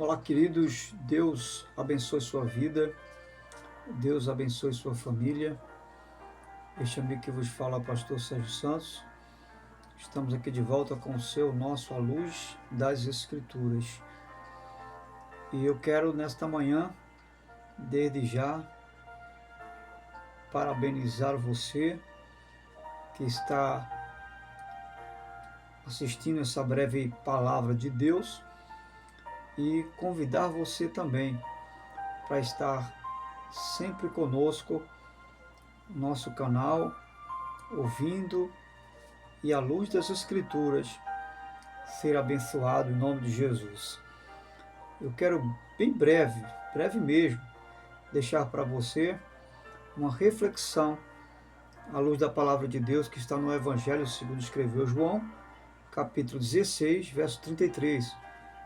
Olá, queridos. Deus abençoe sua vida. Deus abençoe sua família. Este amigo que vos fala, pastor Sérgio Santos. Estamos aqui de volta com o seu, nosso, A Luz das Escrituras. E eu quero, nesta manhã, desde já, parabenizar você que está assistindo essa breve palavra de Deus e convidar você também para estar sempre conosco no nosso canal, ouvindo e a luz das Escrituras ser abençoado em nome de Jesus. Eu quero bem breve mesmo, deixar para você uma reflexão à luz da palavra de Deus que está no Evangelho segundo escreveu João, capítulo 16, verso 33.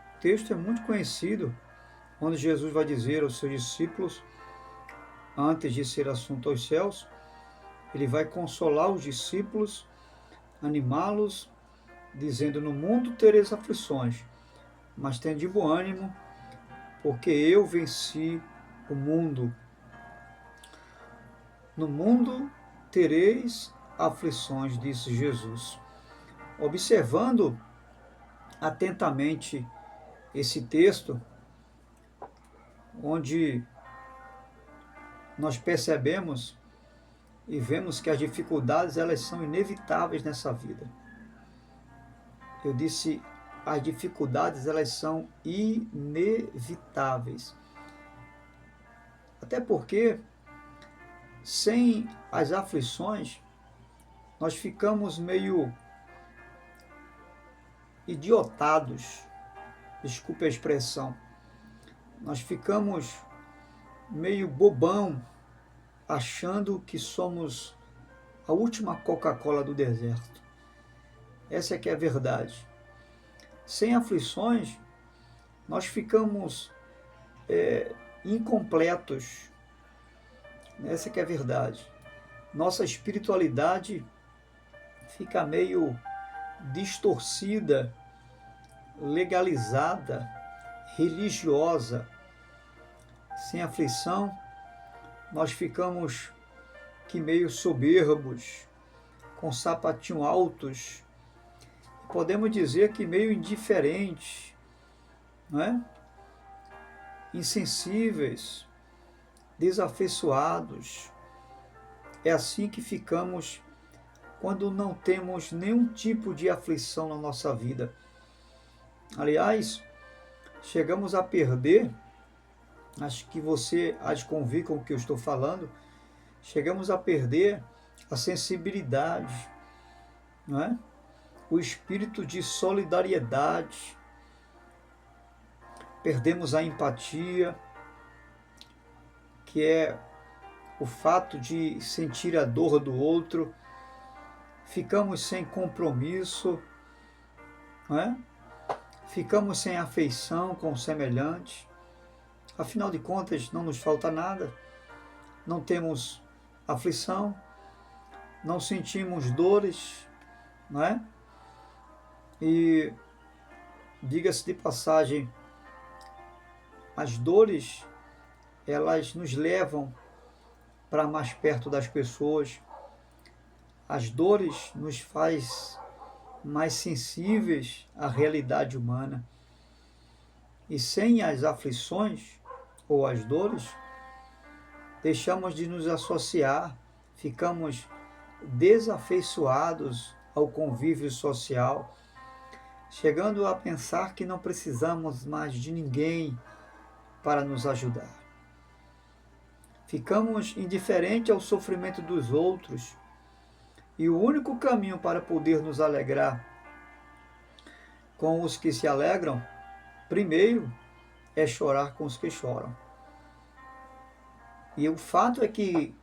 O texto é muito conhecido, onde Jesus vai dizer aos seus discípulos, antes de ser assunto aos céus, ele vai consolar os discípulos, animá-los, dizendo: no mundo tereis aflições, mas tende de bom ânimo, porque eu venci o mundo. No mundo tereis aflições, disse Jesus. Observando atentamente esse texto, onde nós percebemos e vemos que as dificuldades elas são inevitáveis nessa vida. Eu disse, as dificuldades elas são inevitáveis. Até porque sem as aflições nós ficamos meio idiotados, desculpe a expressão. Nós ficamos meio bobão, achando que somos a última Coca-Cola do deserto. Essa é que é a verdade. Sem aflições, nós ficamos incompletos. Essa que é a verdade. Nossa espiritualidade fica meio distorcida, legalizada, religiosa. Sem aflição, nós ficamos que meio soberbos, com sapatinho altos, podemos dizer que meio indiferentes, não é? Insensíveis, desafeiçoados. É assim que ficamos quando não temos nenhum tipo de aflição na nossa vida. Aliás, chegamos a perder, acho que você há de convir com o que eu estou falando, chegamos a perder a sensibilidade, não é? O espírito de solidariedade, perdemos a empatia, que é o fato de sentir a dor do outro, ficamos sem compromisso, não é? Ficamos sem afeição com o semelhante. Afinal de contas, não nos falta nada, não temos aflição, não sentimos dores, não é? E diga-se de passagem, as dores, elas nos levam para mais perto das pessoas. As dores nos faz mais sensíveis à realidade humana. E sem as aflições ou as dores, deixamos de nos associar, ficamos desafeiçoados ao convívio social, chegando a pensar que não precisamos mais de ninguém para nos ajudar. Ficamos indiferentes ao sofrimento dos outros e o único caminho para poder nos alegrar com os que se alegram, primeiro, é chorar com os que choram. E o fato é que,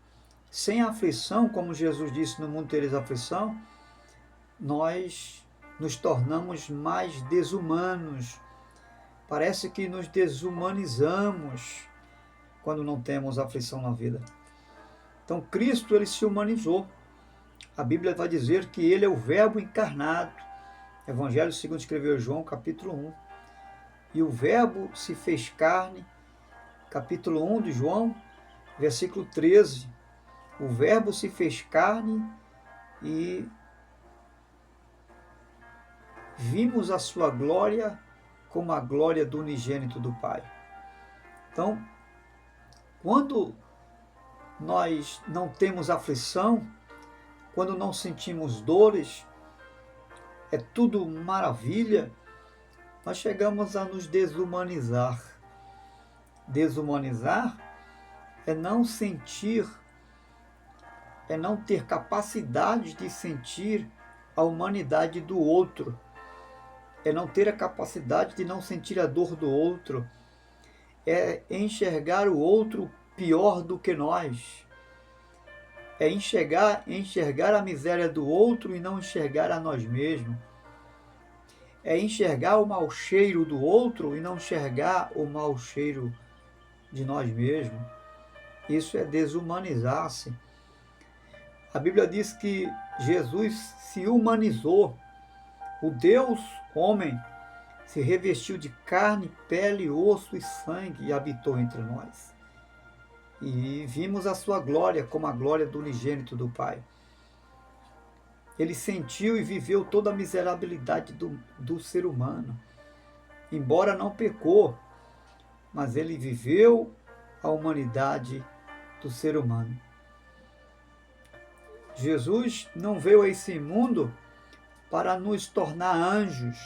sem aflição, como Jesus disse, no mundo tereis aflição, nós nos tornamos mais desumanos. Parece que nos desumanizamos quando não temos aflição na vida. Então Cristo, ele se humanizou. A Bíblia vai dizer que ele é o verbo encarnado. Evangelho segundo escreveu João, capítulo 1. e o Verbo se fez carne, capítulo 1 de João, versículo 13. O Verbo se fez carne e vimos a sua glória como a glória do unigênito do Pai. Então, quando nós não temos aflição, quando não sentimos dores, é tudo maravilha, nós chegamos a nos desumanizar. Desumanizar é não sentir, é não ter capacidade de sentir a humanidade do outro, é não ter a capacidade de não sentir a dor do outro, é enxergar o outro pior do que nós, é enxergar a miséria do outro e não enxergar a nós mesmos, é enxergar o mau cheiro do outro e não enxergar o mau cheiro de nós mesmos. Isso é desumanizar-se. A Bíblia diz que Jesus se humanizou, o Deus homem se revestiu de carne, pele, osso e sangue e habitou entre nós. E vimos a sua glória como a glória do unigênito do Pai. Ele sentiu e viveu toda a miserabilidade do ser humano. Embora não pecou, mas ele viveu a humanidade do ser humano. Jesus não veio a esse mundo para nos tornar anjos,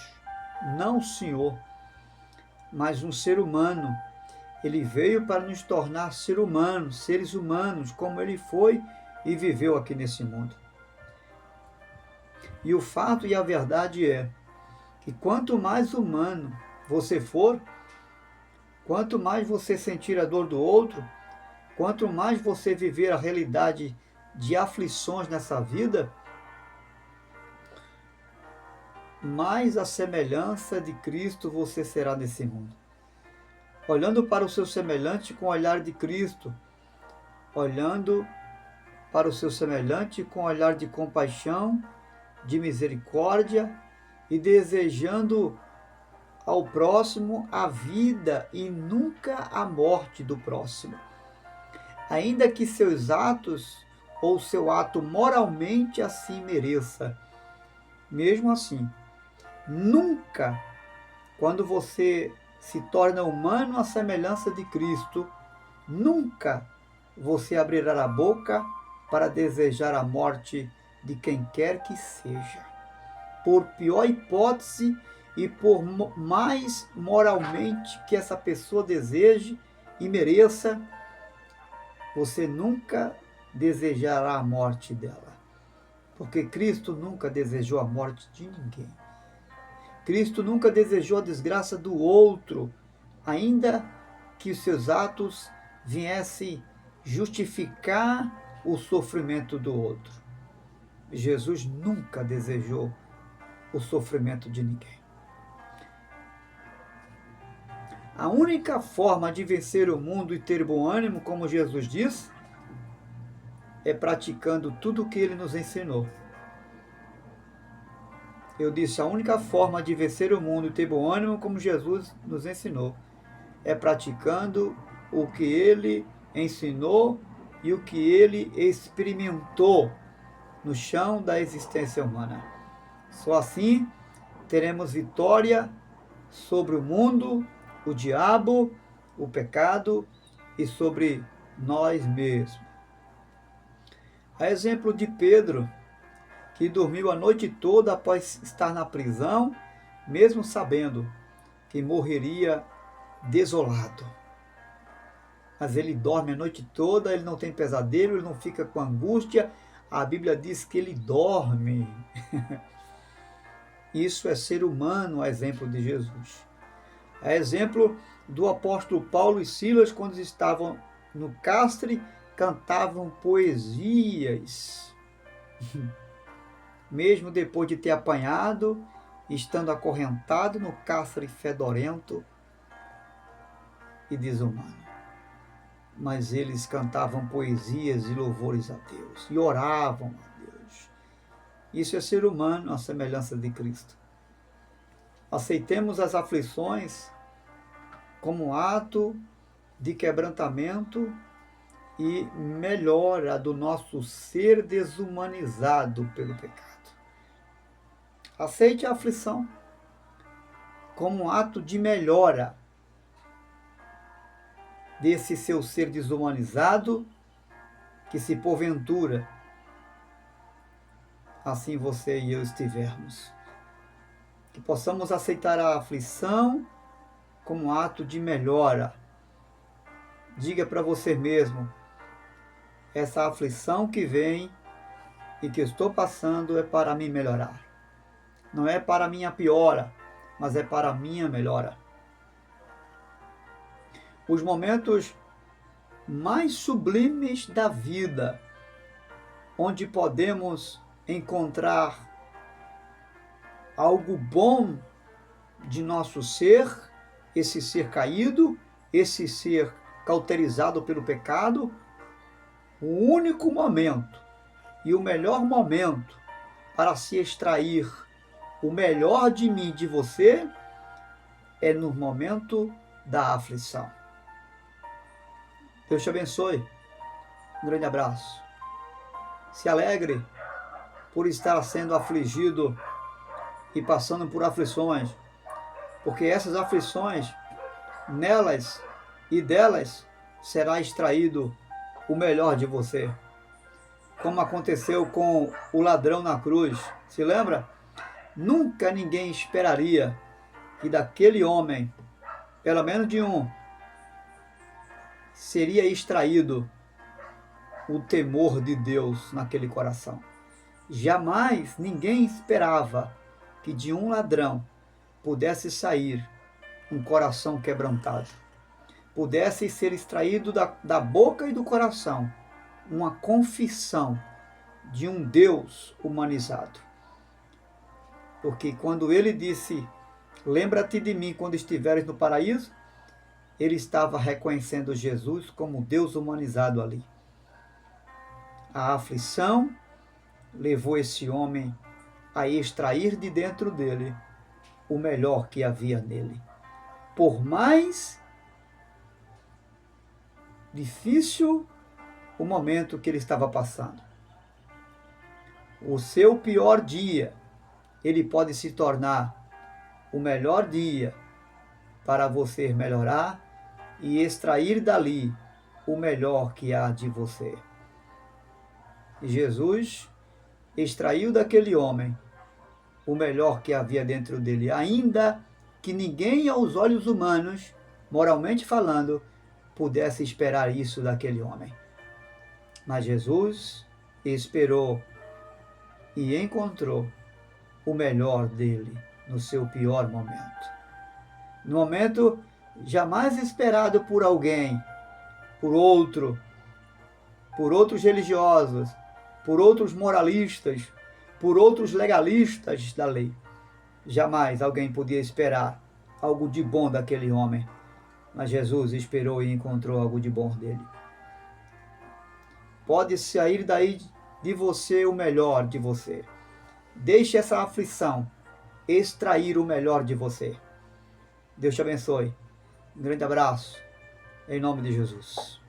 não, Senhor, mas um ser humano. Ele veio para nos tornar seres humanos, como ele foi e viveu aqui nesse mundo. E o fato e a verdade é que quanto mais humano você for, quanto mais você sentir a dor do outro, quanto mais você viver a realidade de aflições nessa vida, mais a semelhança de Cristo você será nesse mundo. Olhando para o seu semelhante com o olhar de Cristo, olhando para o seu semelhante com o olhar de compaixão, de misericórdia e desejando ao próximo a vida e nunca a morte do próximo. Ainda que seus atos ou seu ato moralmente assim mereça. Mesmo assim, nunca, quando você se torna humano à semelhança de Cristo, nunca você abrirá a boca para desejar a morte de quem quer que seja. Por pior hipótese e por mais moralmente que essa pessoa deseje e mereça, você nunca desejará a morte dela. Porque Cristo nunca desejou a morte de ninguém. Cristo nunca desejou a desgraça do outro, ainda que os seus atos viessem justificar o sofrimento do outro. Jesus nunca desejou o sofrimento de ninguém. A única forma de vencer o mundo e ter bom ânimo, como Jesus diz, é praticando tudo o que ele nos ensinou. Eu disse, a única forma de vencer o mundo e ter bom ânimo, como Jesus nos ensinou, é praticando o que ele ensinou e o que ele experimentou no chão da existência humana. Só assim teremos vitória sobre o mundo, o diabo, o pecado e sobre nós mesmos. A exemplo de Pedro, que dormiu a noite toda após estar na prisão, mesmo sabendo que morreria desolado. Mas ele dorme a noite toda, ele não tem pesadelo, ele não fica com angústia. A Bíblia diz que ele dorme. Isso é ser humano, a exemplo de Jesus. A exemplo do apóstolo Paulo e Silas, quando estavam no cárcere, cantavam poesias. Mesmo depois de ter apanhado, estando acorrentado no cárcere fedorento e desumano. Mas eles cantavam poesias e louvores a Deus, e oravam a Deus. Isso é ser humano, a semelhança de Cristo. Aceitemos as aflições como ato de quebrantamento e melhora do nosso ser desumanizado pelo pecado. Aceite a aflição como um ato de melhora desse seu ser desumanizado, que se porventura assim você e eu estivermos. Que possamos aceitar a aflição como um ato de melhora. Diga para você mesmo, essa aflição que vem e que eu estou passando é para me melhorar. Não é para a minha piora, mas é para a minha melhora. Os momentos mais sublimes da vida, onde podemos encontrar algo bom de nosso ser, esse ser caído, esse ser cauterizado pelo pecado, o único momento e o melhor momento para se extrair o melhor de mim, de você, é no momento da aflição. Deus te abençoe. Um grande abraço. Se alegre por estar sendo afligido e passando por aflições, porque essas aflições, nelas e delas, será extraído o melhor de você. Como aconteceu com o ladrão na cruz. Se lembra? Nunca ninguém esperaria que daquele homem, pelo menos de um, seria extraído o temor de Deus naquele coração. Jamais ninguém esperava que de um ladrão pudesse sair um coração quebrantado, pudesse ser extraído da boca e do coração uma confissão de um Deus humanizado. Porque quando ele disse, lembra-te de mim quando estiveres no paraíso, ele estava reconhecendo Jesus como Deus humanizado ali. A aflição levou esse homem a extrair de dentro dele o melhor que havia nele. Por mais difícil o momento que ele estava passando, o seu pior dia, ele pode se tornar o melhor dia para você melhorar e extrair dali o melhor que há de você. Jesus extraiu daquele homem o melhor que havia dentro dele, ainda que ninguém aos olhos humanos, moralmente falando, pudesse esperar isso daquele homem. Mas Jesus esperou e encontrou o melhor dele no seu pior momento. No momento jamais esperado por alguém, por outros religiosos, por outros moralistas, por outros legalistas da lei. Jamais alguém podia esperar algo de bom daquele homem, mas Jesus esperou e encontrou algo de bom dele. Pode sair daí de você o melhor de você. Deixe essa aflição extrair o melhor de você. Deus te abençoe. Um grande abraço, em nome de Jesus.